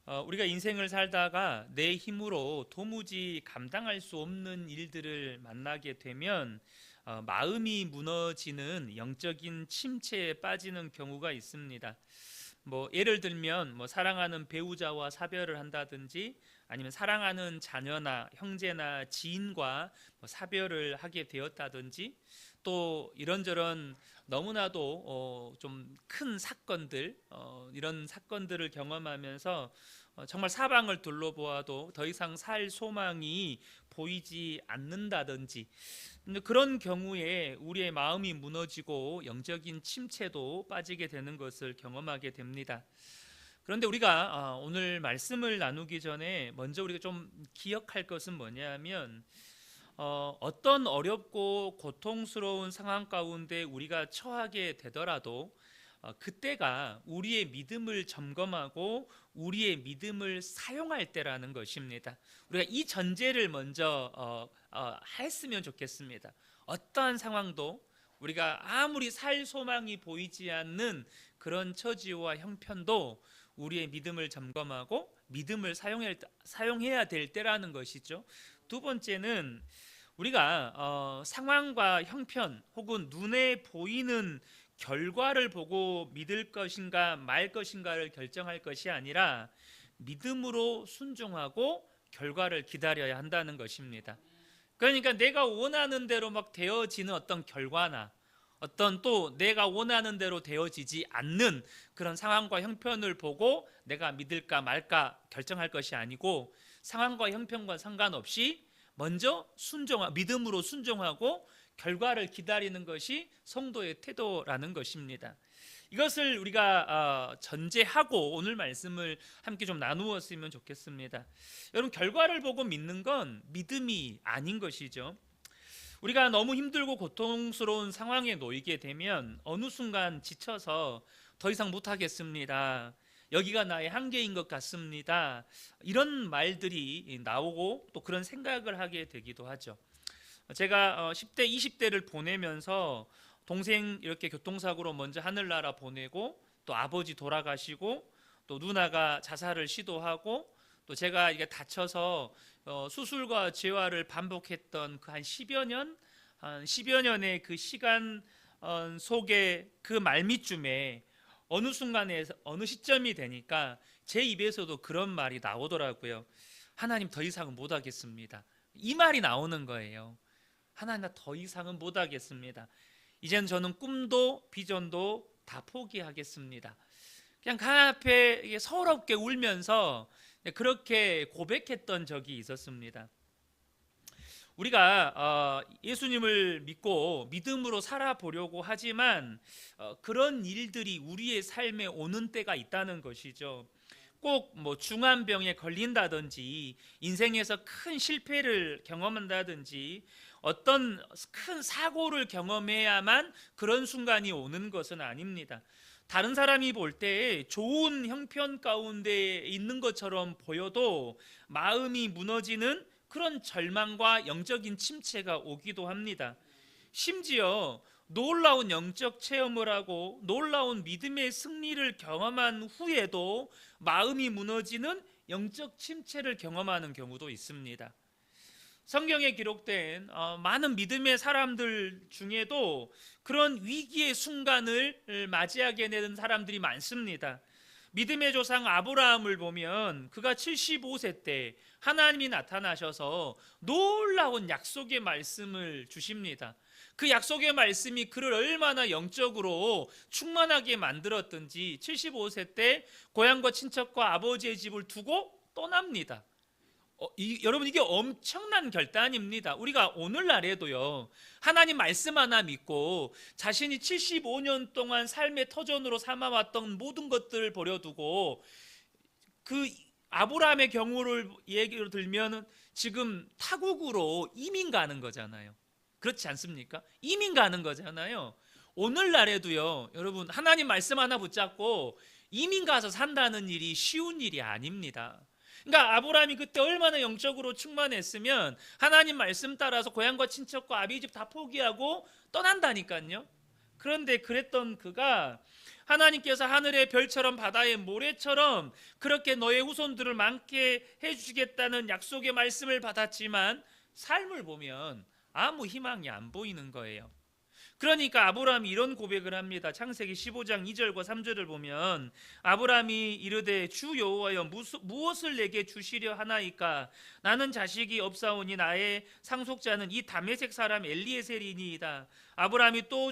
우리가 인생을 살다가 내 힘으로 도무지 감당할 수 없는 일들을 만나게 되면 마음이 무너지는 영적인 침체에 빠지는 경우가 있습니다. 예를 들면 사랑하는 배우자와 사별을 한다든지, 아니면 사랑하는 자녀나 형제나 지인과 사별을 하게 되었다든지, 또 이런저런 너무나도 좀 큰 사건들, 이런 사건들을 경험하면서 정말 사방을 둘러보아도 더 이상 살 소망이 보이지 않는다든지, 근데 그런 경우에 우리의 마음이 무너지고 영적인 침체도 빠지게 되는 것을 경험하게 됩니다. 그런데 우리가 오늘 말씀을 나누기 전에 먼저 우리가 좀 기억할 것은 뭐냐면, 어떤 어렵고 고통스러운 상황 가운데 우리가 처하게 되더라도 그때가 우리의 믿음을 점검하고 우리의 믿음을 사용할 때라는 것입니다. 우리가 이 전제를 먼저 했으면 좋겠습니다. 어떠한 상황도 우리가 아무리 살 소망이 보이지 않는 그런 처지와 형편도 우리의 믿음을 점검하고 믿음을 사용해야 될 때라는 것이죠. 두 번째는 우리가 상황과 형편 혹은 눈에 보이는 결과를 보고 믿을 것인가 말 것인가를 결정할 것이 아니라 믿음으로 순종하고 결과를 기다려야 한다는 것입니다. 그러니까 내가 원하는 대로 막 되어지는 어떤 결과나 어떤 또 내가 원하는 대로 되어지지 않는 그런 상황과 형편을 보고 내가 믿을까 말까 결정할 것이 아니고, 상황과 형편과 상관없이 먼저 믿음으로 순종하고 결과를 기다리는 것이 성도의 태도라는 것입니다. 이것을 우리가 전제하고 오늘 말씀을 함께 좀 나누었으면 좋겠습니다. 여러분, 결과를 보고 믿는 건 믿음이 아닌 것이죠. 우리가 너무 힘들고 고통스러운 상황에 놓이게 되면 어느 순간 지쳐서 더 이상 못하겠습니다, 여기가 나의 한계인 것 같습니다, 이런 말들이 나오고 또 그런 생각을 하게 되기도 하죠. 제가 10대 20대를 보내면서 동생 이렇게 교통사고로 먼저 하늘나라 보내고, 또 아버지 돌아가시고, 또 누나가 자살을 시도하고, 또 제가 이게 다쳐서 수술과 재활을 반복했던 그 한 10여 년의 그 시간 속에 그 말미쯤에 어느 순간에 어느 시점이 되니까 제 입에서도 그런 말이 나오더라고요. 하나님, 더 이상은 못하겠습니다, 이 말이 나오는 거예요. 하나님, 나 더 이상은 못하겠습니다, 이제는 저는 꿈도 비전도 다 포기하겠습니다. 그냥 강 앞에 서럽게 울면서 그렇게 고백했던 적이 있었습니다. 우리가 예수님을 믿고 믿음으로 살아보려고 하지만 그런 일들이 우리의 삶에 오는 때가 있다는 것이죠. 꼭 중환병에 걸린다든지, 인생에서 큰 실패를 경험한다든지, 어떤 큰 사고를 경험해야만 그런 순간이 오는 것은 아닙니다. 다른 사람이 볼 때 좋은 형편 가운데 있는 것처럼 보여도 마음이 무너지는 그런 절망과 영적인 침체가 오기도 합니다. 심지어 놀라운 영적 체험을 하고 놀라운 믿음의 승리를 경험한 후에도 마음이 무너지는 영적 침체를 경험하는 경우도 있습니다. 성경에 기록된 많은 믿음의 사람들 중에도 그런 위기의 순간을 맞이하게 되는 사람들이 많습니다. 믿음의 조상 아브라함을 보면 그가 75세 때 하나님이 나타나셔서 놀라운 약속의 말씀을 주십니다. 그 약속의 말씀이 그를 얼마나 영적으로 충만하게 만들었던지 75세 때 고향과 친척과 아버지의 집을 두고 떠납니다. 여러분, 이게 엄청난 결단입니다. 우리가 오늘날에도요, 하나님 말씀 하나 믿고 자신이 75년 동안 삶의 터전으로 삼아왔던 모든 것들을 버려두고, 그 아브라함의 경우를 얘기로 들면 지금 타국으로 이민 가는 거잖아요. 그렇지 않습니까? 이민 가는 거잖아요. 오늘날에도요, 여러분, 하나님 말씀 하나 붙잡고 이민 가서 산다는 일이 쉬운 일이 아닙니다. 그러니까 아브라함이 그때 얼마나 영적으로 충만했으면 하나님 말씀 따라서 고향과 친척과 아비 집 다 포기하고 떠난다니까요. 그런데 그랬던 그가 하나님께서 하늘의 별처럼 바다의 모래처럼 그렇게 너의 후손들을 많게 해주시겠다는 약속의 말씀을 받았지만 삶을 보면 아무 희망이 안 보이는 거예요. 그러니까 아브라함이 이런 고백을 합니다. 창세기 15장 2절과 3절을 보면 아브라함이 이르되 주 여호와여 무엇을 내게 주시려 하나이까? 나는 자식이 없사오니 나의 상속자는 이 다메섹 사람 엘리에셀이니이다. 아브라함이 또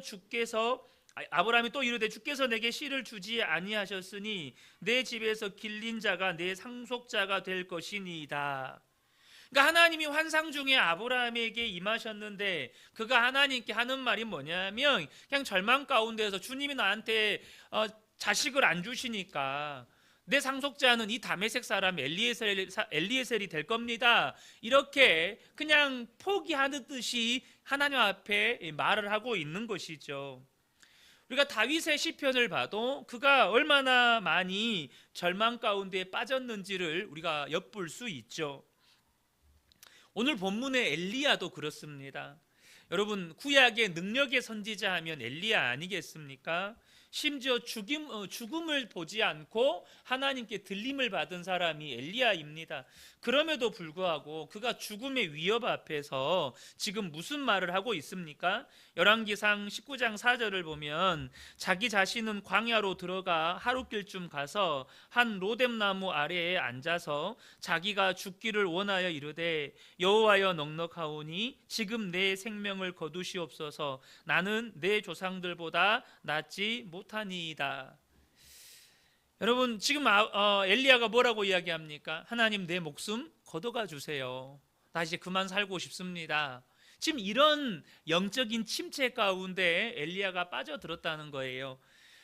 이르되 주께서 내게 씨를 주지 아니하셨으니 내 집에서 길린 자가 내 상속자가 될 것이니이다. 그러니까 하나님이 환상 중에 아브라함에게 임하셨는데 그가 하나님께 하는 말이 뭐냐면 그냥 절망 가운데서 주님이 나한테 자식을 안 주시니까 내 상속자는 이 다메섹 사람 엘리에셀이 될 겁니다. 이렇게 그냥 포기하듯이 하나님 앞에 말을 하고 있는 것이죠. 우리가 다윗의 시편을 봐도 그가 얼마나 많이 절망 가운데 빠졌는지를 우리가 엿볼 수 있죠. 오늘 본문의 엘리야도 그렇습니다. 여러분, 구약의 능력의 선지자 하면 엘리야 아니겠습니까? 심지어 죽음을 보지 않고 하나님께 들림을 받은 사람이 엘리야입니다. 그럼에도 불구하고 그가 죽음의 위협 앞에서 지금 무슨 말을 하고 있습니까? 열왕기상 19장 4절을 보면 자기 자신은 광야로 들어가 하룻길쯤 가서 한 로뎀나무 아래에 앉아서 자기가 죽기를 원하여 이르되 여호와여 넉넉하오니 지금 내 생명을 거두시옵소서. 나는 내 조상들보다 낫지 못하니이다. 여러분, 지금 엘리야가 뭐라고 이야기합니까? 하나님, 내 목숨 걷어가 주세요. 나 이제 그만 살고 싶습니다. 지금 이런 영적인 침체 가운데 엘리야가 빠져들었다는 거예요.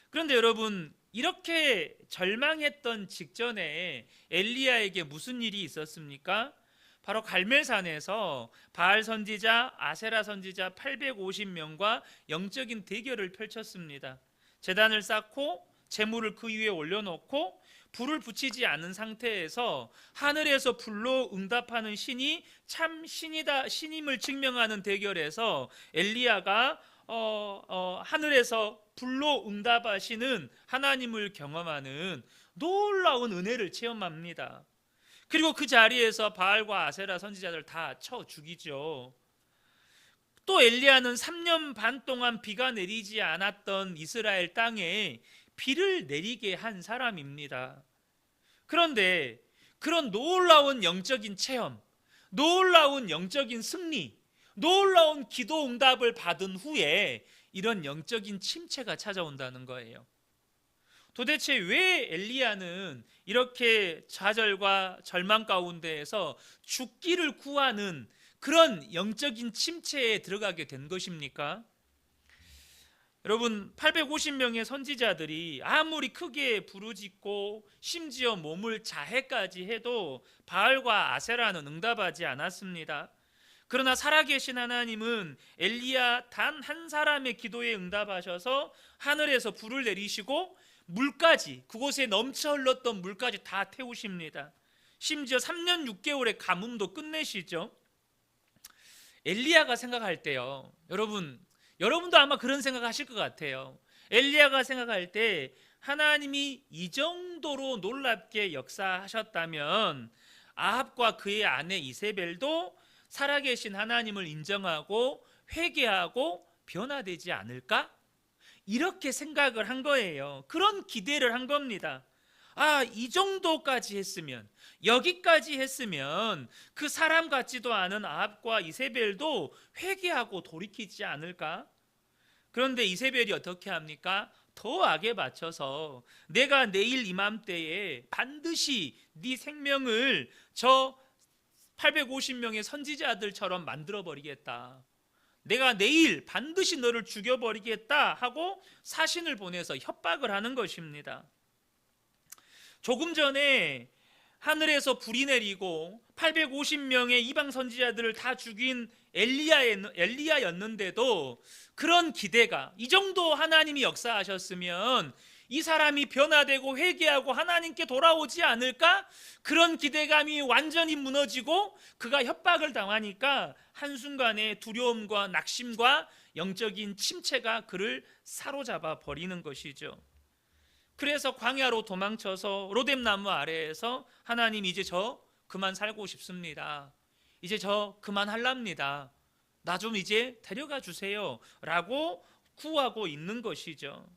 그런데 여러분, 이렇게 절망했던 직전에 엘리야에게 무슨 일이 있었습니까? 바로 갈멜산에서 바알 선지자, 아세라 선지자 850명과 영적인 대결을 펼쳤습니다. 제단을 쌓고 재물을 그 위에 올려놓고 불을 붙이지 않은 상태에서 하늘에서 불로 응답하는 신이 참 신이다, 신임을 증명하는 대결에서 엘리야가 하늘에서 불로 응답하시는 하나님을 경험하는 놀라운 은혜를 체험합니다. 그리고 그 자리에서 바알과 아세라 선지자들 다 쳐 죽이죠. 또 엘리야는 3년 반 동안 비가 내리지 않았던 이스라엘 땅에 비를 내리게 한 사람입니다. 그런데 그런 놀라운 영적인 체험, 놀라운 영적인 승리, 놀라운 기도 응답을 받은 후에 이런 영적인 침체가 찾아온다는 거예요. 도대체 왜 엘리야는 이렇게 좌절과 절망 가운데에서 죽기를 구하는 그런 영적인 침체에 들어가게 된 것입니까? 여러분, 850명의 선지자들이 아무리 크게 부르짖고 심지어 몸을 자해까지 해도 바알과 아세라는 응답하지 않았습니다. 그러나 살아계신 하나님은 엘리야 단 한 사람의 기도에 응답하셔서 하늘에서 불을 내리시고 물까지, 그곳에 넘쳐 흘렀던 물까지 다 태우십니다. 심지어 3년 6개월의 가뭄도 끝내시죠. 엘리야가 생각할 때요, 여러분도 아마 그런 생각하실 것 같아요. 엘리야가 생각할 때 하나님이 이 정도로 놀랍게 역사하셨다면 아합과 그의 아내 이세벨도 살아계신 하나님을 인정하고 회개하고 변화되지 않을까? 이렇게 생각을 한 거예요. 그런 기대를 한 겁니다. 이 정도까지 했으면, 여기까지 했으면 그 사람 같지도 않은 아합과 이세벨도 회개하고 돌이키지 않을까? 그런데 이세벨이 어떻게 합니까? 더 악에 맞춰서 내가 내일 이맘때에 반드시 네 생명을 저 850명의 선지자들처럼 만들어버리겠다. 내가 내일 반드시 너를 죽여버리겠다 하고 사신을 보내서 협박을 하는 것입니다. 조금 전에 하늘에서 불이 내리고 850명의 이방 선지자들을 다 죽인 엘리야였는데도 그런 기대가, 이 정도 하나님이 역사하셨으면 이 사람이 변화되고 회개하고 하나님께 돌아오지 않을까? 그런 기대감이 완전히 무너지고 그가 협박을 당하니까 한순간에 두려움과 낙심과 영적인 침체가 그를 사로잡아 버리는 것이죠. 그래서 광야로 도망쳐서 로뎀나무 아래에서 하나님 이제 저 그만 살고 싶습니다. 이제 저 그만 할랍니다. 나 좀 이제 데려가 주세요 라고 구하고 있는 것이죠.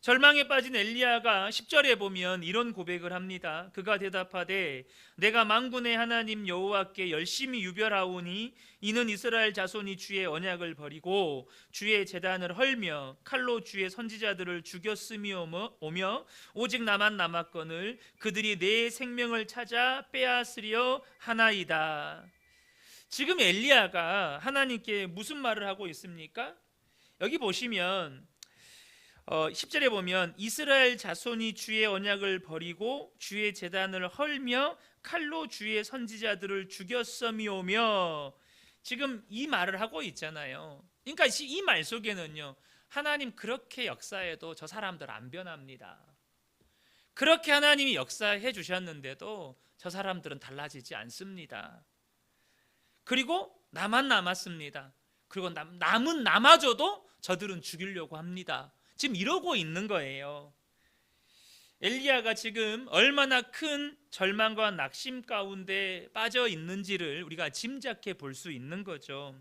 절망에 빠진 엘리야가 10절에 보면 이런 고백을 합니다. 그가 대답하되 내가 만군의 하나님 여호와께 열심히 유별하오니 이는 이스라엘 자손이 주의 언약을 버리고 주의 제단을 헐며 칼로 주의 선지자들을 죽였음이 오며 오직 나만 남았거늘 그들이 내 생명을 찾아 빼앗으려 하나이다. 지금 엘리야가 하나님께 무슨 말을 하고 있습니까? 여기 보시면 10절에 보면 이스라엘 자손이 주의 언약을 버리고 주의 제단을 헐며 칼로 주의 선지자들을 죽였음이오며 지금 이 말을 하고 있잖아요. 그러니까 이 말 속에는요, 하나님 그렇게 역사해도 저 사람들 안 변합니다. 그렇게 하나님이 역사해 주셨는데도 저 사람들은 달라지지 않습니다. 그리고 나만 남았습니다. 그리고 남은 남아줘도 저들은 죽이려고 합니다. 지금 이러고 있는 거예요. 엘리야가 지금 얼마나 큰 절망과 낙심 가운데 빠져 있는지를 우리가 짐작해 볼 수 있는 거죠.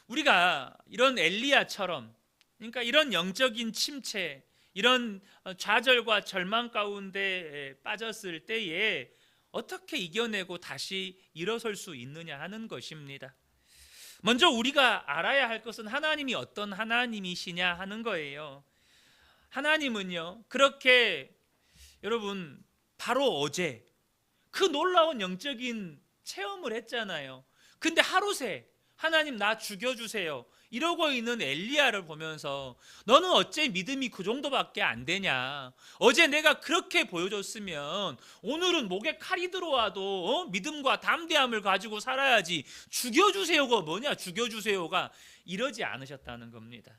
우리가 이런 엘리야처럼, 그러니까 이런 영적인 침체, 이런 좌절과 절망 가운데 빠졌을 때에 어떻게 이겨내고 다시 일어설 수 있느냐 하는 것입니다. 먼저 우리가 알아야 할 것은 하나님이 어떤 하나님이시냐 하는 거예요. 하나님은요, 그렇게 여러분 바로 어제 그 놀라운 영적인 체험을 했잖아요. 근데 하루 새 하나님 나 죽여주세요 이러고 있는 엘리야를 보면서 너는 어째 믿음이 그 정도밖에 안 되냐, 어제 내가 그렇게 보여줬으면 오늘은 목에 칼이 들어와도 믿음과 담대함을 가지고 살아야지, 죽여주세요가 뭐냐, 죽여주세요가 이러지 않으셨다는 겁니다.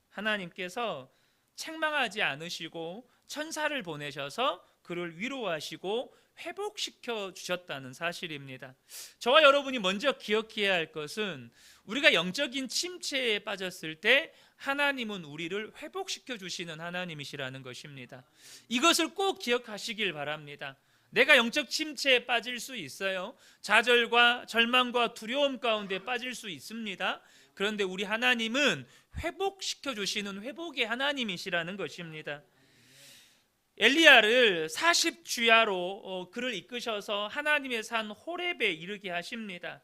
하나님께서 책망하지 않으시고 천사를 보내셔서 그를 위로하시고 회복시켜 주셨다는 사실입니다. 저와 여러분이 먼저 기억해야 할 것은 우리가 영적인 침체에 빠졌을 때 하나님은 우리를 회복시켜 주시는 하나님이시라는 것입니다. 이것을 꼭 기억하시길 바랍니다. 내가 영적 침체에 빠질 수 있어요. 좌절과 절망과 두려움 가운데 빠질 수 있습니다. 그런데 우리 하나님은 회복시켜 주시는 회복의 하나님이시라는 것입니다. 엘리야를 40주야로 그를 이끄셔서 하나님의 산 호렙에 이르게 하십니다.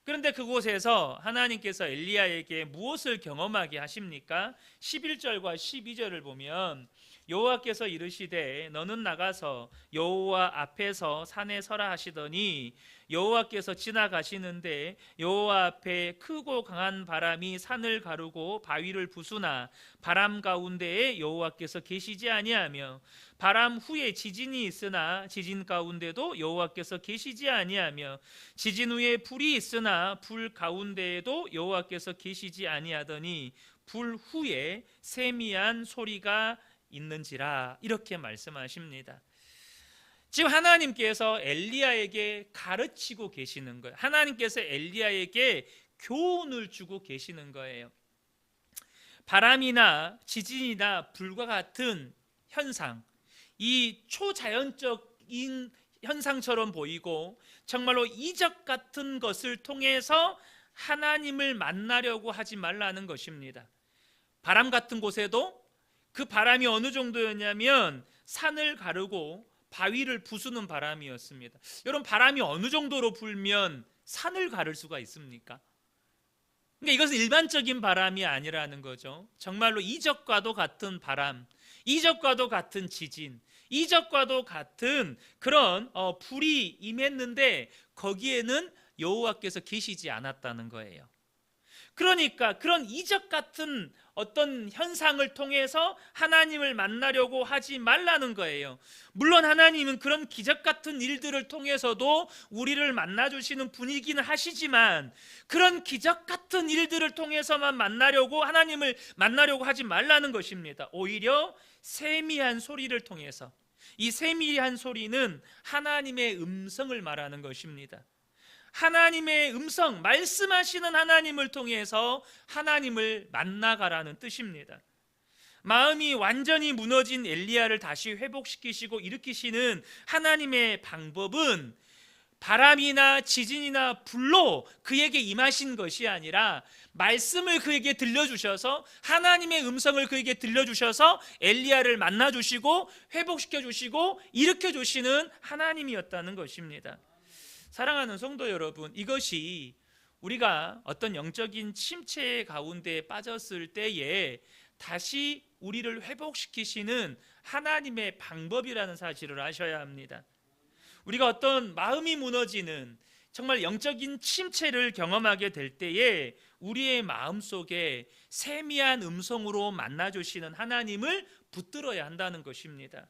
그런데 그곳에서 하나님께서 엘리야에게 무엇을 경험하게 하십니까? 11절과 12절을 보면 여호와께서 이르시되 너는 나가서 여호와 앞에서 산에 서라 하시더니 여호와께서 지나가시는데 여호와 앞에 크고 강한 바람이 산을 가르고 바위를 부수나 바람 가운데에 여호와께서 계시지 아니하며 바람 후에 지진이 있으나 지진 가운데도 여호와께서 계시지 아니하며 지진 후에 불이 있으나 불 가운데에도 여호와께서 계시지 아니하더니 불 후에 세미한 소리가 있는지라, 이렇게 말씀하십니다. 지금 하나님께서 엘리야에게 가르치고 계시는 거예요. 하나님께서 엘리야에게 교훈을 주고 계시는 거예요. 바람이나 지진이나 불과 같은 현상, 이 초자연적인 현상처럼 보이고 정말로 이적 같은 것을 통해서 하나님을 만나려고 하지 말라는 것입니다. 바람 같은 곳에도 그 바람이 어느 정도였냐면 산을 가르고 바위를 부수는 바람이었습니다. 여러분, 바람이 어느 정도로 불면 산을 가를 수가 있습니까? 그러니까 이것은 일반적인 바람이 아니라는 거죠. 정말로 이적과도 같은 바람, 이적과도 같은 지진, 이적과도 같은 그런 불이 임했는데 거기에는 여호와께서 계시지 않았다는 거예요. 그러니까 그런 이적 같은 어떤 현상을 통해서 하나님을 만나려고 하지 말라는 거예요. 물론 하나님은 그런 기적 같은 일들을 통해서도 우리를 만나주시는 분이기는 하시지만 그런 기적 같은 일들을 통해서만 하나님을 만나려고 하지 말라는 것입니다. 오히려 세미한 소리를 통해서, 이 세미한 소리는 하나님의 음성을 말하는 것입니다. 하나님의 음성, 말씀하시는 하나님을 통해서 하나님을 만나가라는 뜻입니다. 마음이 완전히 무너진 엘리야를 다시 회복시키시고 일으키시는 하나님의 방법은 바람이나 지진이나 불로 그에게 임하신 것이 아니라 말씀을 그에게 들려주셔서, 하나님의 음성을 그에게 들려주셔서 엘리야를 만나주시고 회복시켜주시고 일으켜주시는 하나님이었다는 것입니다. 사랑하는 성도 여러분, 이것이 우리가 어떤 영적인 침체 가운데 빠졌을 때에 다시 우리를 회복시키시는 하나님의 방법이라는 사실을 아셔야 합니다. 우리가 어떤 마음이 무너지는 정말 영적인 침체를 경험하게 될 때에 우리의 마음속에 세미한 음성으로 만나주시는 하나님을 붙들어야 한다는 것입니다.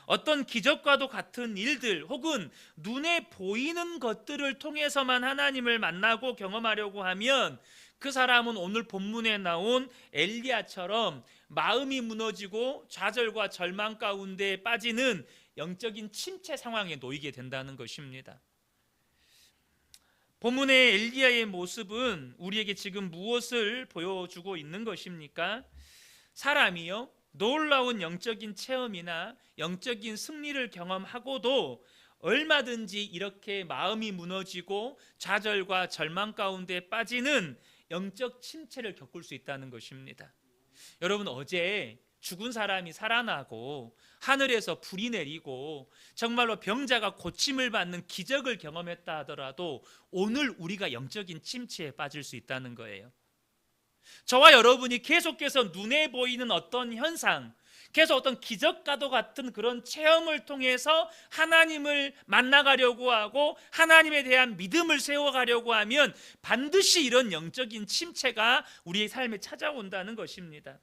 어떤 기적과도 같은 일들 혹은 눈에 보이는 것들을 통해서만 하나님을 만나고 경험하려고 하면 그 사람은 오늘 본문에 나온 엘리야처럼 마음이 무너지고 좌절과 절망 가운데 빠지는 영적인 침체 상황에 놓이게 된다는 것입니다. 본문의 엘리야의 모습은 우리에게 지금 무엇을 보여주고 있는 것입니까? 사람이요, 놀라운 영적인 체험이나 영적인 승리를 경험하고도 얼마든지 이렇게 마음이 무너지고 좌절과 절망 가운데 빠지는 영적 침체를 겪을 수 있다는 것입니다. 여러분, 어제 죽은 사람이 살아나고 하늘에서 불이 내리고 정말로 병자가 고침을 받는 기적을 경험했다 하더라도 오늘 우리가 영적인 침체에 빠질 수 있다는 거예요. 저와 여러분이 계속해서 눈에 보이는 어떤 현상, 계속 어떤 기적과도 같은 그런 체험을 통해서 하나님을 만나가려고 하고 하나님에 대한 믿음을 세워가려고 하면 반드시 이런 영적인 침체가 우리의 삶에 찾아온다는 것입니다.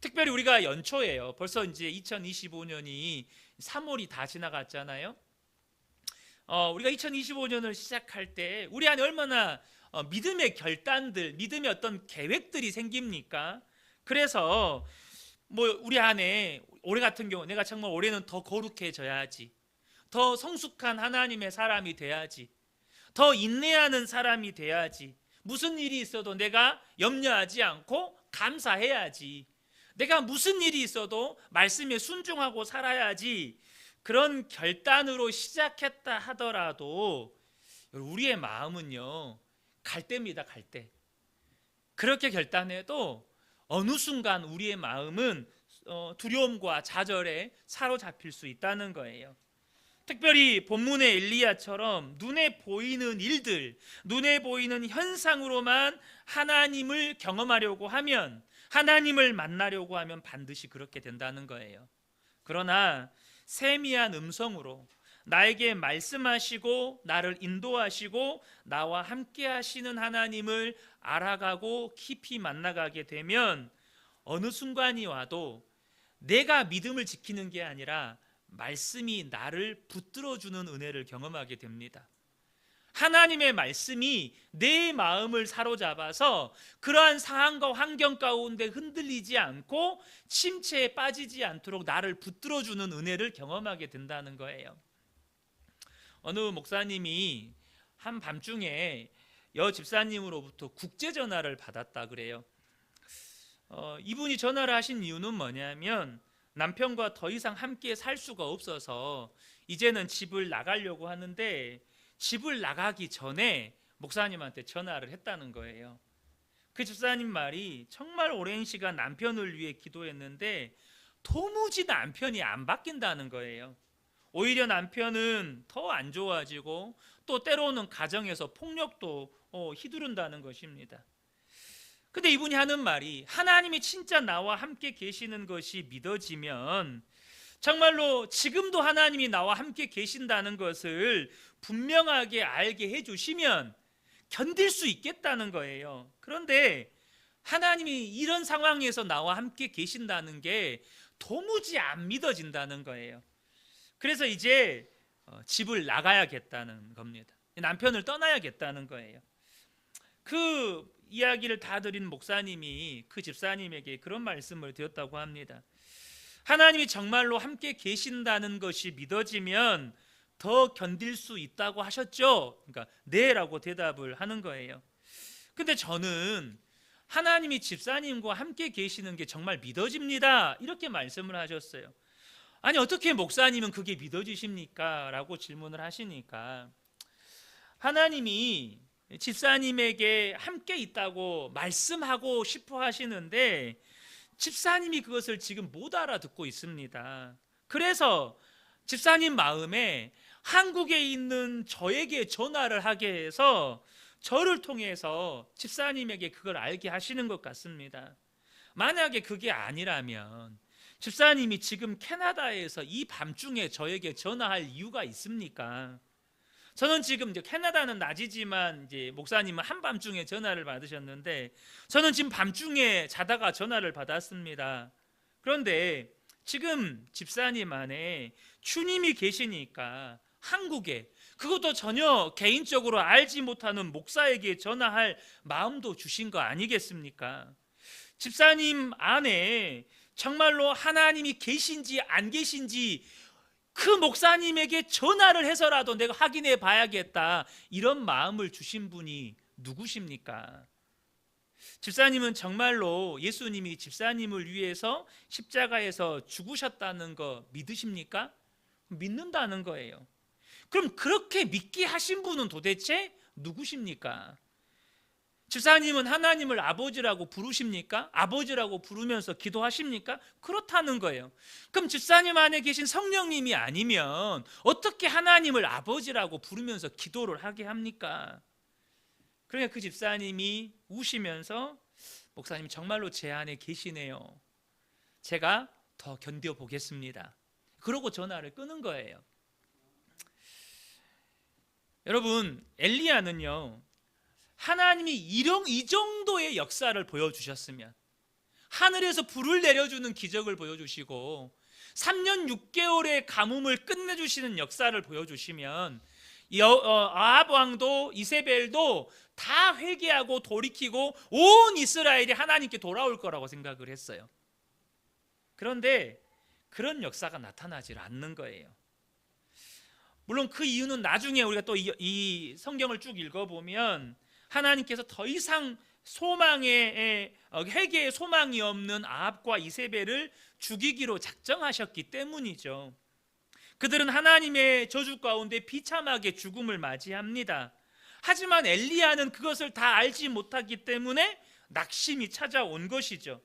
특별히 우리가 연초예요. 벌써 이제 2025년이 3월이 다 지나갔잖아요. 우리가 2025년을 시작할 때 우리 안에 얼마나 믿음의 결단들, 믿음의 어떤 계획들이 생깁니까? 그래서 우리 안에 올해 같은 경우 내가 정말 올해는 더 거룩해져야지, 더 성숙한 하나님의 사람이 돼야지, 더 인내하는 사람이 돼야지, 무슨 일이 있어도 내가 염려하지 않고 감사해야지, 내가 무슨 일이 있어도 말씀에 순종하고 살아야지, 그런 결단으로 시작했다 하더라도 우리의 마음은요, 갈대입니다. 갈대. 그렇게 결단해도 어느 순간 우리의 마음은 두려움과 좌절에 사로잡힐 수 있다는 거예요. 특별히 본문의 엘리야처럼 눈에 보이는 일들, 눈에 보이는 현상으로만 하나님을 경험하려고 하면, 하나님을 만나려고 하면 반드시 그렇게 된다는 거예요. 그러나 세미한 음성으로 나에게 말씀하시고 나를 인도하시고 나와 함께 하시는 하나님을 알아가고 깊이 만나가게 되면 어느 순간이 와도 내가 믿음을 지키는 게 아니라 말씀이 나를 붙들어주는 은혜를 경험하게 됩니다. 하나님의 말씀이 내 마음을 사로잡아서 그러한 상황과 환경 가운데 흔들리지 않고 침체에 빠지지 않도록 나를 붙들어주는 은혜를 경험하게 된다는 거예요. 어느 목사님이 한밤중에 여 집사님으로부터 국제 전화를 받았다 그래요. 이분이 전화를 하신 이유는 뭐냐면 남편과 더 이상 함께 살 수가 없어서 이제는 집을 나가려고 하는데 집을 나가기 전에 목사님한테 전화를 했다는 거예요. 그 집사님 말이 정말 오랜 시간 남편을 위해 기도했는데 도무지 남편이 안 바뀐다는 거예요. 오히려 남편은 더 안 좋아지고 또 때로는 가정에서 폭력도 휘두른다는 것입니다. 근데 이분이 하는 말이, 하나님이 진짜 나와 함께 계시는 것이 믿어지면, 정말로 지금도 하나님이 나와 함께 계신다는 것을 분명하게 알게 해주시면 견딜 수 있겠다는 거예요. 그런데 하나님이 이런 상황에서 나와 함께 계신다는 게 도무지 안 믿어진다는 거예요. 그래서 이제 집을 나가야겠다는 겁니다. 남편을 떠나야겠다는 거예요. 그 이야기를 다 드린 목사님이 그 집사님에게 그런 말씀을 드렸다고 합니다. 하나님이 정말로 함께 계신다는 것이 믿어지면 더 견딜 수 있다고 하셨죠? 그러니까 네 라고 대답을 하는 거예요. 근데 저는 하나님이 집사님과 함께 계시는 게 정말 믿어집니다. 이렇게 말씀을 하셨어요. 아니 어떻게 목사님은 그게 믿어지십니까? 라고 질문을 하시니까 하나님이 집사님에게 함께 있다고 말씀하고 싶어 하시는데 집사님이 그것을 지금 못 알아듣고 있습니다. 그래서 집사님 마음에 한국에 있는 저에게 전화를 하게 해서 저를 통해서 집사님에게 그걸 알게 하시는 것 같습니다. 만약에 그게 아니라면 집사님이 지금 캐나다에서 이 밤중에 저에게 전화할 이유가 있습니까? 저는 지금 이제 캐나다는 낮이지만 이제 목사님은 한밤중에 전화를 받으셨는데 저는 지금 밤중에 자다가 전화를 받았습니다. 그런데 지금 집사님 안에 주님이 계시니까 한국에 그것도 전혀 개인적으로 알지 못하는 목사에게 전화할 마음도 주신 거 아니겠습니까? 집사님 안에 정말로 하나님이 계신지 안 계신지 그 목사님에게 전화를 해서라도 내가 확인해 봐야겠다 이런 마음을 주신 분이 누구십니까? 집사님은 정말로 예수님이 집사님을 위해서 십자가에서 죽으셨다는 거 믿으십니까? 믿는다는 거예요. 그럼 그렇게 믿게 하신 분은 도대체 누구십니까? 집사님은 하나님을 아버지라고 부르십니까? 아버지라고 부르면서 기도하십니까? 그렇다는 거예요. 그럼 집사님 안에 계신 성령님이 아니면 어떻게 하나님을 아버지라고 부르면서 기도를 하게 합니까? 그러니까 그 집사님이 우시면서 목사님 정말로 제 안에 계시네요. 제가 더 견뎌보겠습니다. 그러고 전화를 끊은 거예요. 여러분, 엘리야는요 하나님이 이 정도의 역사를 보여주셨으면 하늘에서 불을 내려주는 기적을 보여주시고 3년 6개월의 가뭄을 끝내주시는 역사를 보여주시면 아합 왕도 이세벨도 다 회개하고 돌이키고 온 이스라엘이 하나님께 돌아올 거라고 생각을 했어요. 그런데 그런 역사가 나타나질 않는 거예요. 물론 그 이유는 나중에 우리가 또 이 성경을 쭉 읽어보면 하나님께서 더 이상 회개의 소망이 없는 아합과 이세벨을 죽이기로 작정하셨기 때문이죠. 그들은 하나님의 저주 가운데 비참하게 죽음을 맞이합니다. 하지만 엘리야는 그것을 다 알지 못하기 때문에 낙심이 찾아온 것이죠.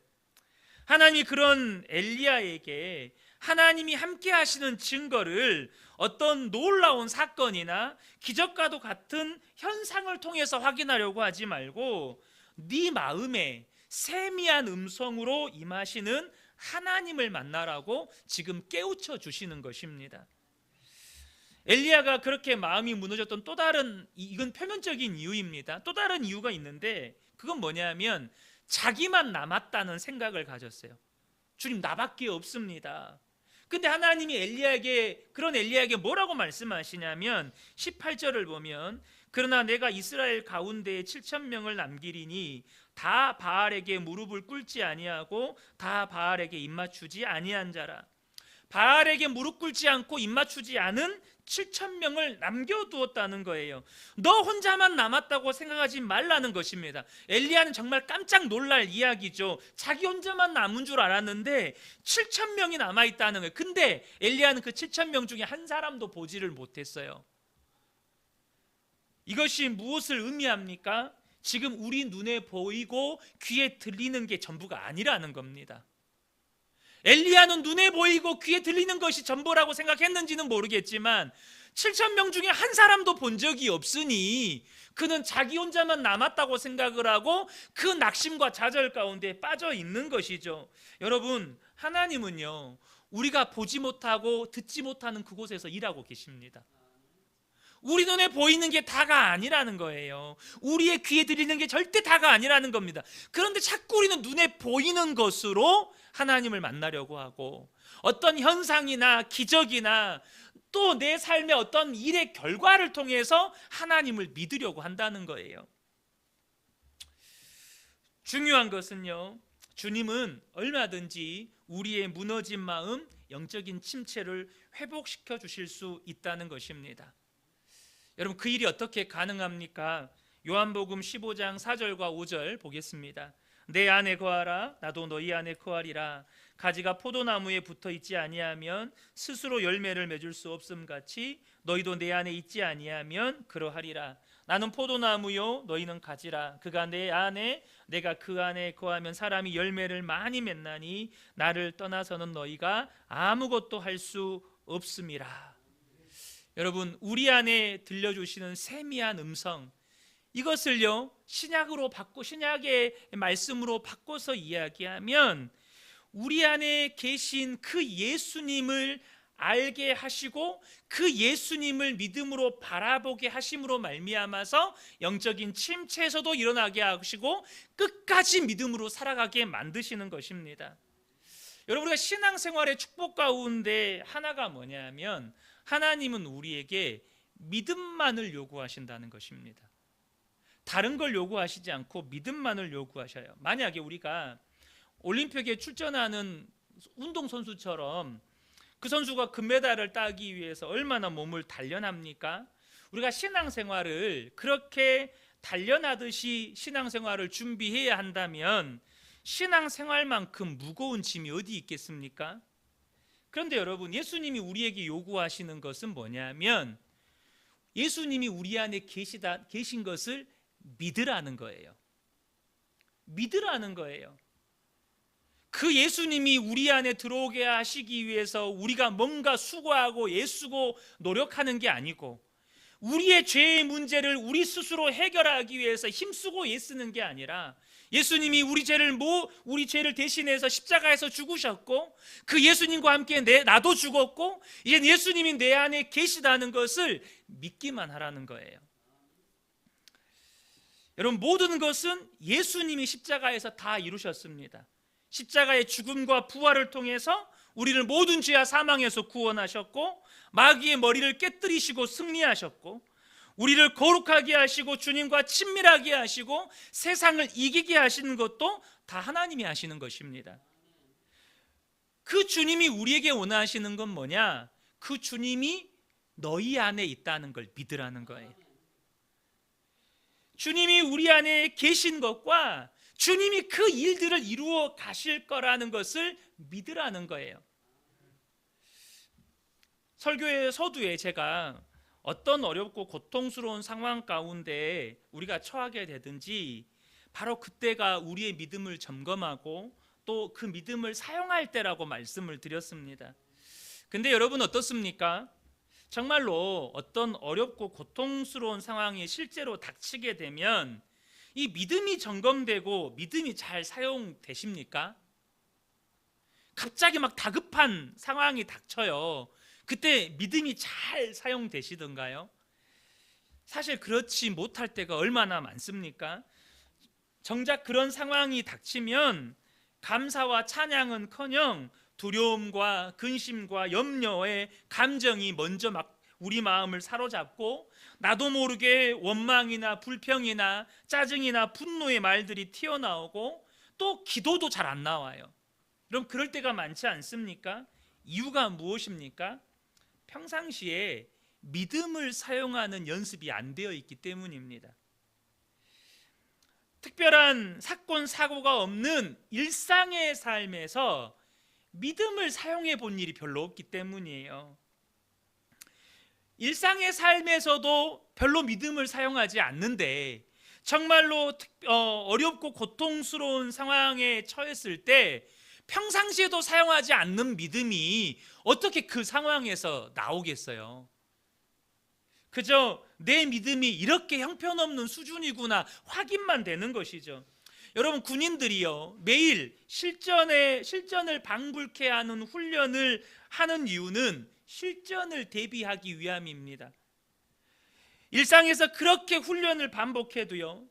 하나님이 그런 엘리야에게 하나님이 함께 하시는 증거를 어떤 놀라운 사건이나 기적과도 같은 현상을 통해서 확인하려고 하지 말고 네 마음에 세미한 음성으로 임하시는 하나님을 만나라고 지금 깨우쳐 주시는 것입니다. 엘리야가 그렇게 마음이 무너졌던 또 다른, 이건 표면적인 이유입니다. 또 다른 이유가 있는데 그건 뭐냐면 자기만 남았다는 생각을 가졌어요. 주님 나밖에 없습니다. 근데 하나님이 그런 엘리야에게 뭐라고 말씀하시냐면 18절을 보면 그러나 내가 이스라엘 가운데에 7,000명을 남기리니 다 바알에게 무릎을 꿇지 아니하고 다 바알에게 입맞추지 아니한 자라. 바알에게 무릎 꿇지 않고 입맞추지 않은 7,000명을 남겨두었다는 거예요. 너 혼자만 남았다고 생각하지 말라는 것입니다. 엘리야는 정말 깜짝 놀랄 이야기죠. 자기 혼자만 남은 줄 알았는데 7,000명이 남아있다는 거예요. 근데 엘리야는 그 7,000명 중에 한 사람도 보지를 못했어요. 이것이 무엇을 의미합니까? 지금 우리 눈에 보이고 귀에 들리는 게 전부가 아니라는 겁니다. 엘리야는 눈에 보이고 귀에 들리는 것이 전부라고 생각했는지는 모르겠지만 7,000명 중에 한 사람도 본 적이 없으니 그는 자기 혼자만 남았다고 생각을 하고 그 낙심과 좌절 가운데 빠져 있는 것이죠. 여러분, 하나님은요 우리가 보지 못하고 듣지 못하는 그곳에서 일하고 계십니다. 우리 눈에 보이는 게 다가 아니라는 거예요. 우리의 귀에 들리는 게 절대 다가 아니라는 겁니다. 그런데 자꾸 우리는 눈에 보이는 것으로 하나님을 만나려고 하고 어떤 현상이나 기적이나 또 내 삶의 어떤 일의 결과를 통해서 하나님을 믿으려고 한다는 거예요. 중요한 것은요, 주님은 얼마든지 우리의 무너진 마음, 영적인 침체를 회복시켜 주실 수 있다는 것입니다. 여러분, 그 일이 어떻게 가능합니까? 요한복음 15장 4절과 5절 보겠습니다. 내 안에 거하라 나도 너희 안에 거하리라. 가지가 포도나무에 붙어 있지 아니하면 스스로 열매를 맺을 수 없음 같이 너희도 내 안에 있지 아니하면 그러하리라. 나는 포도나무요 너희는 가지라. 그가 내 안에 내가 그 안에 거하면 사람이 열매를 많이 맺나니 나를 떠나서는 너희가 아무것도 할 수 없음이라. 여러분, 우리 안에 들려주시는 세미한 음성, 이것을요 신약의 말씀으로 바꿔서 이야기하면 우리 안에 계신 그 예수님을 알게 하시고 그 예수님을 믿음으로 바라보게 하심으로 말미암아서 영적인 침체에서도 일어나게 하시고 끝까지 믿음으로 살아가게 만드시는 것입니다. 여러분, 우리가 신앙생활의 축복 가운데 하나가 뭐냐면 하나님은 우리에게 믿음만을 요구하신다는 것입니다. 다른 걸 요구하시지 않고 믿음만을 요구하셔요. 만약에 우리가 올림픽에 출전하는 운동선수처럼 그 선수가 금메달을 따기 위해서 얼마나 몸을 단련합니까? 우리가 신앙생활을 그렇게 단련하듯이 신앙생활을 준비해야 한다면 신앙생활만큼 무거운 짐이 어디 있겠습니까? 그런데 여러분, 예수님이 우리에게 요구하시는 것은 뭐냐면 예수님이 우리 안에 계신 것을 믿으라는 거예요. 믿으라는 거예요. 그 예수님이 우리 안에 들어오게 하시기 위해서 우리가 뭔가 수고하고 애쓰고 노력하는 게 아니고 우리의 죄의 문제를 우리 스스로 해결하기 위해서 힘쓰고 애쓰는 게 아니라 예수님이 우리 죄를 대신해서 십자가에서 죽으셨고 그 예수님과 함께 나도 죽었고 이제 예수님이 내 안에 계시다는 것을 믿기만 하라는 거예요. 여러분, 모든 것은 예수님이 십자가에서 다 이루셨습니다. 십자가의 죽음과 부활을 통해서 우리를 모든 죄와 사망에서 구원하셨고 마귀의 머리를 깨뜨리시고 승리하셨고 우리를 거룩하게 하시고 주님과 친밀하게 하시고 세상을 이기게 하시는 것도 다 하나님이 하시는 것입니다. 그 주님이 우리에게 원하시는 건 뭐냐? 그 주님이 너희 안에 있다는 걸 믿으라는 거예요. 주님이 우리 안에 계신 것과 주님이 그 일들을 이루어 가실 거라는 것을 믿으라는 거예요. 설교의 서두에 제가 어떤 어렵고 고통스러운 상황 가운데 우리가 처하게 되든지 바로 그때가 우리의 믿음을 점검하고 또 그 믿음을 사용할 때라고 말씀을 드렸습니다. 근데 여러분 어떻습니까? 정말로 어떤 어렵고 고통스러운 상황이 실제로 닥치게 되면 이 믿음이 점검되고 믿음이 잘 사용되십니까? 갑자기 막 다급한 상황이 닥쳐요. 그때 믿음이 잘 사용되시던가요? 사실 그렇지 못할 때가 얼마나 많습니까? 정작 그런 상황이 닥치면 감사와 찬양은커녕 두려움과 근심과 염려의 감정이 먼저 막 우리 마음을 사로잡고 나도 모르게 원망이나 불평이나 짜증이나 분노의 말들이 튀어나오고 또 기도도 잘 안 나와요. 그럼 그럴 때가 많지 않습니까? 이유가 무엇입니까? 평상시에 믿음을 사용하는 연습이 안 되어 있기 때문입니다. 특별한 사건 사고가 없는 일상의 삶에서 믿음을 사용해 본 일이 별로 없기 때문이에요. 일상의 삶에서도 별로 믿음을 사용하지 않는데 정말로 어렵고 고통스러운 상황에 처했을 때 평상시에도 사용하지 않는 믿음이 어떻게 그 상황에서 나오겠어요? 그저 내 믿음이 이렇게 형편없는 수준이구나 확인만 되는 것이죠. 여러분, 군인들이요 매일 실전을 방불케 하는 훈련을 하는 이유는 실전을 대비하기 위함입니다. 일상에서 그렇게 훈련을 반복해도요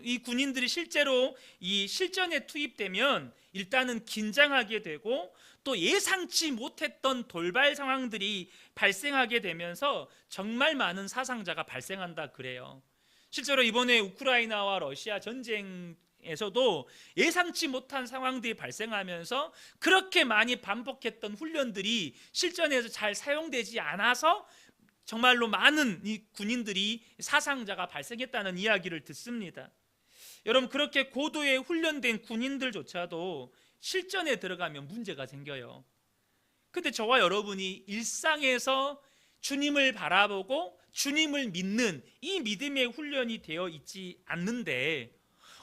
이 군인들이 실제로 이 실전에 투입되면 일단은 긴장하게 되고 또 예상치 못했던 돌발 상황들이 발생하게 되면서 정말 많은 사상자가 발생한다 그래요. 실제로 이번에 우크라이나와 러시아 전쟁에서도 예상치 못한 상황들이 발생하면서 그렇게 많이 반복했던 훈련들이 실전에서 잘 사용되지 않아서 정말로 많은 이 군인들이 사상자가 발생했다는 이야기를 듣습니다. 여러분, 그렇게 고도의 훈련된 군인들조차도 실전에 들어가면 문제가 생겨요. 근데 저와 여러분이 일상에서 주님을 바라보고 주님을 믿는 이 믿음의 훈련이 되어 있지 않는데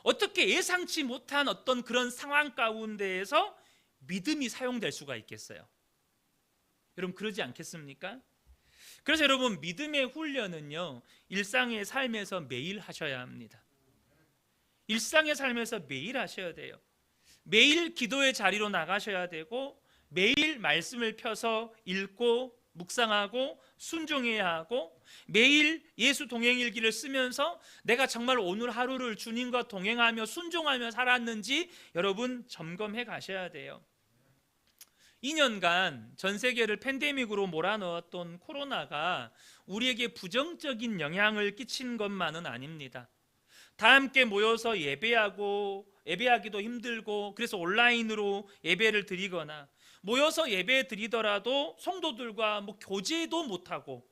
어떻게 예상치 못한 어떤 그런 상황 가운데에서 믿음이 사용될 수가 있겠어요? 여러분, 그러지 않겠습니까? 그래서 여러분, 믿음의 훈련은요, 일상의 삶에서 매일 하셔야 합니다. 일상의 삶에서 매일 하셔야 돼요. 매일 기도의 자리로 나가셔야 되고, 매일 말씀을 펴서 읽고 묵상하고 순종해야 하고, 매일 예수 동행일기를 쓰면서 내가 정말 오늘 하루를 주님과 동행하며 순종하며 살았는지 여러분 점검해 가셔야 돼요. 2년간 전 세계를 팬데믹으로 몰아넣었던 코로나가 우리에게 부정적인 영향을 끼친 것만은 아닙니다. 다 함께 모여서 예배하기도 힘들고, 그래서 온라인으로 예배를 드리거나 모여서 예배 드리더라도 성도들과 교제도 못하고,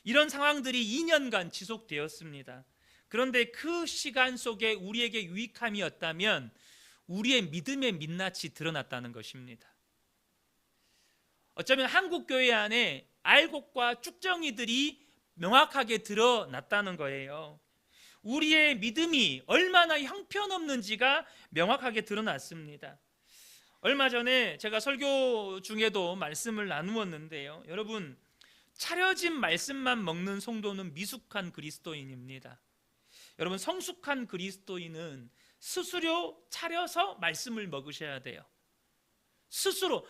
이런 상황들이 2년간 지속되었습니다. 그런데 그 시간 속에 우리에게 유익함이었다면 우리의 믿음의 민낯이 드러났다는 것입니다. 어쩌면 한국교회 안에 알곡과 쭉정이들이 명확하게 드러났다는 거예요. 우리의 믿음이 얼마나 형편없는지가 명확하게 드러났습니다. 얼마 전에 제가 설교 중에도 말씀을 나누었는데요, 여러분, 차려진 말씀만 먹는 성도는 미숙한 그리스도인입니다. 여러분, 성숙한 그리스도인은 스스로 차려서 말씀을 먹으셔야 돼요. 스스로.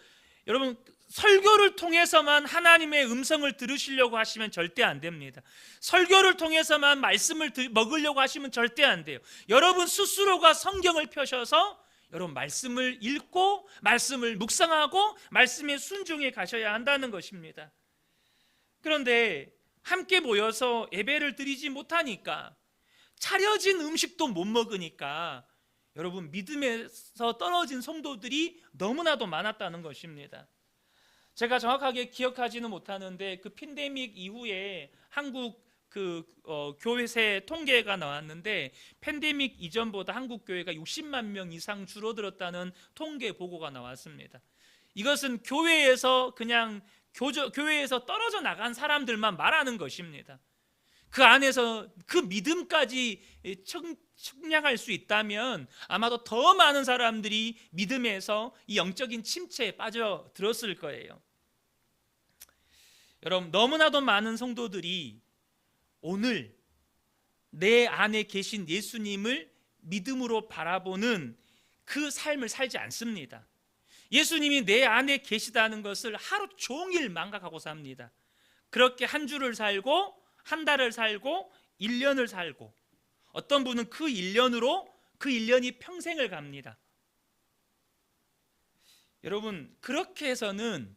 여러분, 설교를 통해서만 하나님의 음성을 들으시려고 하시면 절대 안 됩니다. 설교를 통해서만 말씀을 먹으려고 하시면 절대 안 돼요. 여러분 스스로가 성경을 펴셔서 여러분 말씀을 읽고 말씀을 묵상하고 말씀에 순종해 가셔야 한다는 것입니다. 그런데 함께 모여서 예배를 드리지 못하니까, 차려진 음식도 못 먹으니까 여러분, 믿음에서 떨어진 성도들이 너무나도 많았다는 것입니다. 제가 정확하게 기억하지는 못하는데 그 팬데믹 이후에 한국 교회세 통계가 나왔는데, 팬데믹 이전보다 한국 교회가 60만 명 이상 줄어들었다는 통계 보고가 나왔습니다. 이것은 교회에서 교회에서 떨어져 나간 사람들만 말하는 것입니다. 그 안에서 그 믿음까지 측량할 수 있다면 아마도 더 많은 사람들이 믿음에서 이 영적인 침체에 빠져들었을 거예요. 여러분, 너무나도 많은 성도들이 오늘 내 안에 계신 예수님을 믿음으로 바라보는 그 삶을 살지 않습니다. 예수님이 내 안에 계시다는 것을 하루 종일 망각하고 삽니다. 그렇게 한 주를 살고 한 달을 살고 1년을 살고, 어떤 분은 그 1년이 평생을 갑니다. 여러분, 그렇게 해서는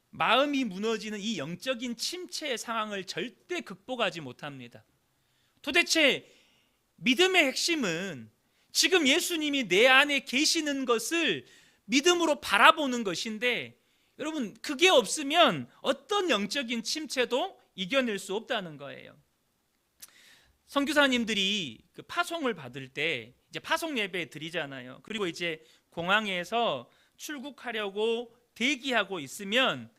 마음이 무너지는 이 영적인 침체의 상황을 절대 극복하지 못합니다. 도대체 믿음의 핵심은 지금 예수님이 내 안에 계시는 것을 믿음으로 바라보는 것인데, 여러분, 그게 없으면 어떤 영적인 침체도 이겨낼 수 없다는 거예요. 선교사님들이 그 파송을 받을 때 이제 파송 예배 드리잖아요. 그리고 이제 공항에서 출국하려고 대기하고 있으면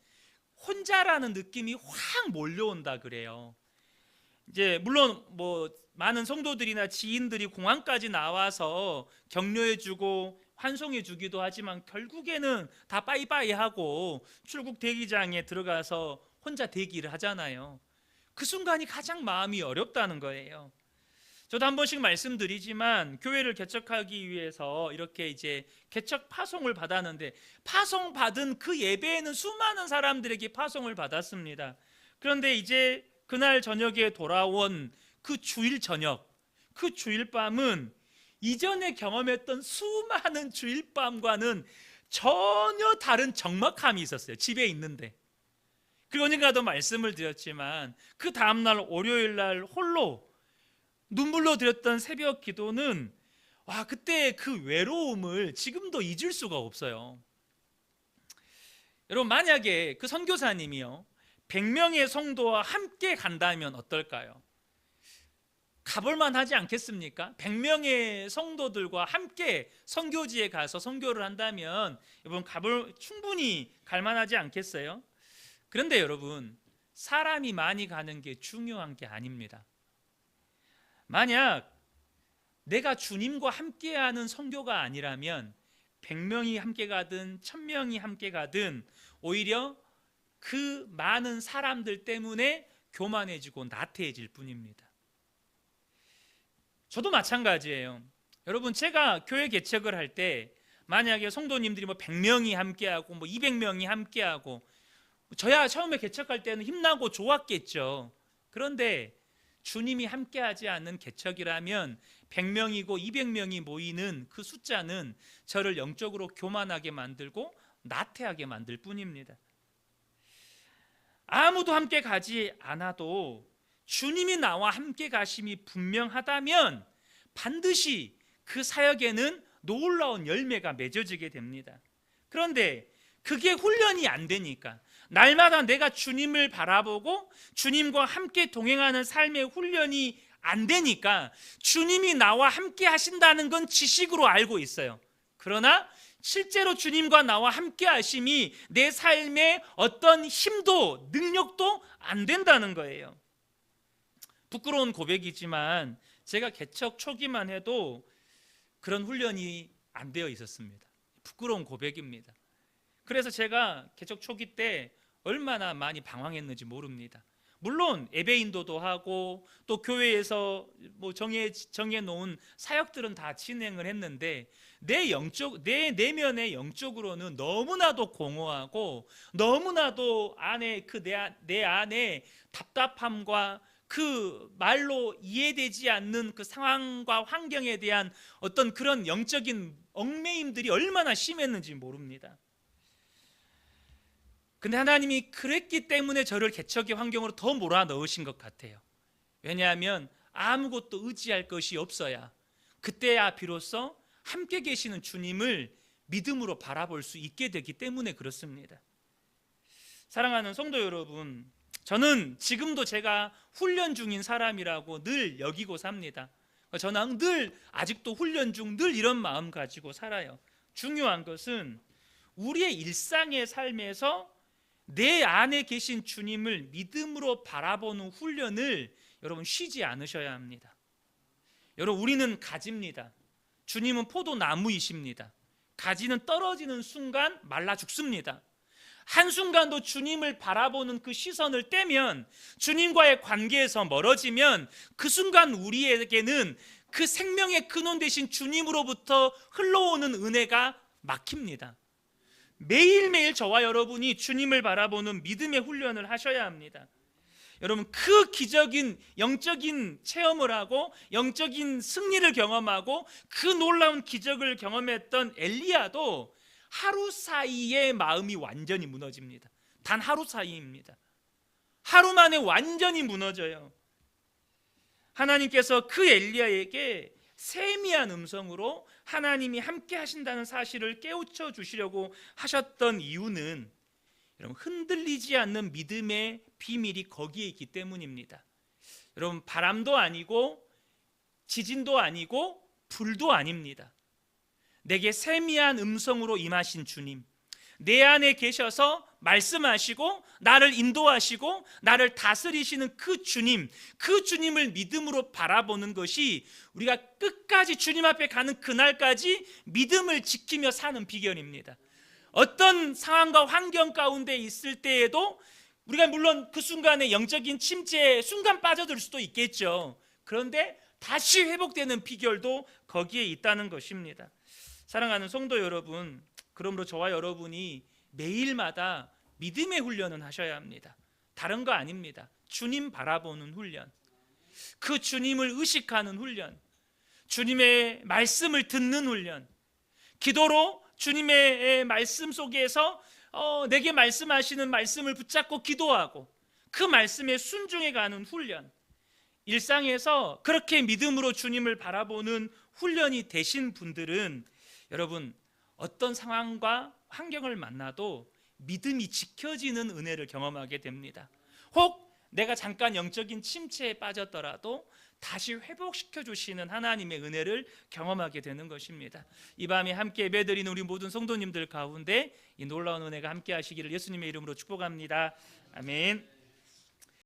혼자라는 느낌이 확 몰려온다 그래요. 이제 물론 많은 성도들이나 지인들이 공항까지 나와서 격려해주고 환송해주기도 하지만 결국에는 다 빠이빠이 하고 출국 대기장에 들어가서 혼자 대기를 하잖아요. 그 순간이 가장 마음이 어렵다는 거예요. 저도 한 번씩 말씀드리지만 교회를 개척하기 위해서 이렇게 이제 개척 파송을 받았는데, 파송 받은 그 예배에는 수많은 사람들에게 파송을 받았습니다. 그런데 이제 그날 저녁에 돌아온 그 주일 저녁, 그 주일 밤은 이전에 경험했던 수많은 주일 밤과는 전혀 다른 적막함이 있었어요. 집에 있는데. 그리고 언젠가도 말씀을 드렸지만 그 다음날 월요일날 홀로 눈물로 드렸던 새벽 기도는 그때 그 외로움을 지금도 잊을 수가 없어요. 여러분, 만약에 그 선교사님이요 100명의 성도와 함께 간다면 어떨까요? 가볼만 하지 않겠습니까? 100명의 성도들과 함께 선교지에 가서 선교를 한다면 여러분 충분히 갈만하지 않겠어요? 그런데 여러분, 사람이 많이 가는 게 중요한 게 아닙니다. 만약 내가 주님과 함께하는 선교가 아니라면 100명이 함께 가든 1000명이 함께 가든 오히려 그 많은 사람들 때문에 교만해지고 나태해질 뿐입니다. 저도 마찬가지예요. 여러분, 제가 교회 개척을 할 때 만약에 성도님들이 100명이 함께하고 200명이 함께하고, 저야 처음에 개척할 때는 힘나고 좋았겠죠. 그런데 주님이 함께하지 않는 개척이라면 100명이고 200명이 모이는 그 숫자는 저를 영적으로 교만하게 만들고 나태하게 만들 뿐입니다. 아무도 함께 가지 않아도 주님이 나와 함께 가심이 분명하다면 반드시 그 사역에는 놀라운 열매가 맺어지게 됩니다. 그런데 그게 훈련이 안 되니까, 날마다 내가 주님을 바라보고 주님과 함께 동행하는 삶의 훈련이 안 되니까 주님이 나와 함께 하신다는 건 지식으로 알고 있어요. 그러나 실제로 주님과 나와 함께 하심이 내 삶에 어떤 힘도 능력도 안 된다는 거예요. 부끄러운 고백이지만 제가 개척 초기만 해도 그런 훈련이 안 되어 있었습니다. 부끄러운 고백입니다. 그래서 제가 개척 초기 때 얼마나 많이 방황했는지 모릅니다. 물론 예배 인도도 하고 또 교회에서 정해놓은 사역들은 다 진행을 했는데 내 내면의 영적으로는 너무나도 공허하고 너무나도 내 안에 답답함과 그 말로 이해되지 않는 그 상황과 환경에 대한 어떤 그런 영적인 얽매임들이 얼마나 심했는지 모릅니다. 근데 하나님이 그랬기 때문에 저를 개척의 환경으로 더 몰아넣으신 것 같아요. 왜냐하면 아무것도 의지할 것이 없어야 그때야 비로소 함께 계시는 주님을 믿음으로 바라볼 수 있게 되기 때문에 그렇습니다. 사랑하는 성도 여러분, 저는 지금도 제가 훈련 중인 사람이라고 늘 여기고 삽니다. 저는 늘 아직도 훈련 중, 늘 이런 마음 가지고 살아요. 중요한 것은 우리의 일상의 삶에서 내 안에 계신 주님을 믿음으로 바라보는 훈련을 여러분 쉬지 않으셔야 합니다. 여러분, 우리는 가지입니다. 주님은 포도나무이십니다. 가지는 떨어지는 순간 말라 죽습니다. 한순간도 주님을 바라보는 그 시선을 떼면, 주님과의 관계에서 멀어지면 그 순간 우리에게는 그 생명의 근원 되신 주님으로부터 흘러오는 은혜가 막힙니다. 매일매일 저와 여러분이 주님을 바라보는 믿음의 훈련을 하셔야 합니다. 여러분, 그 기적인 영적인 체험을 하고 영적인 승리를 경험하고 그 놀라운 기적을 경험했던 엘리야도 하루 사이에 마음이 완전히 무너집니다. 단 하루 사이입니다. 하루 만에 완전히 무너져요. 하나님께서 그 엘리야에게 세미한 음성으로 하나님이 함께 하신다는 사실을 깨우쳐 주시려고 하셨던 이유는 여러분, 흔들리지 않는 믿음의 비밀이 거기에 있기 때문입니다. 여러분, 바람도 아니고 지진도 아니고 불도 아닙니다. 내게 세미한 음성으로 임하신 주님, 내 안에 계셔서 말씀하시고 나를 인도하시고 나를 다스리시는 그 주님, 그 주님을 믿음으로 바라보는 것이 우리가 끝까지 주님 앞에 가는 그날까지 믿음을 지키며 사는 비결입니다. 어떤 상황과 환경 가운데 있을 때에도 우리가 물론 그 순간에 영적인 침체에 순간 빠져들 수도 있겠죠. 그런데 다시 회복되는 비결도 거기에 있다는 것입니다. 사랑하는 성도 여러분, 그러므로 저와 여러분이 매일마다 믿음의 훈련은 하셔야 합니다. 다른 거 아닙니다. 주님 바라보는 훈련, 그 주님을 의식하는 훈련, 주님의 말씀을 듣는 훈련, 기도로 주님의 말씀 속에서 내게 말씀하시는 말씀을 붙잡고 기도하고 그 말씀에 순종해 가는 훈련, 일상에서 그렇게 믿음으로 주님을 바라보는 훈련이 되신 분들은 여러분, 어떤 상황과 환경을 만나도 믿음이 지켜지는 은혜를 경험하게 됩니다. 혹 내가 잠깐 영적인 침체에 빠졌더라도 다시 회복시켜 주시는 하나님의 은혜를 경험하게 되는 것입니다. 이 밤에 함께 예배드리는 우리 모든 성도님들 가운데 이 놀라운 은혜가 함께 하시기를 예수님의 이름으로 축복합니다. 아멘.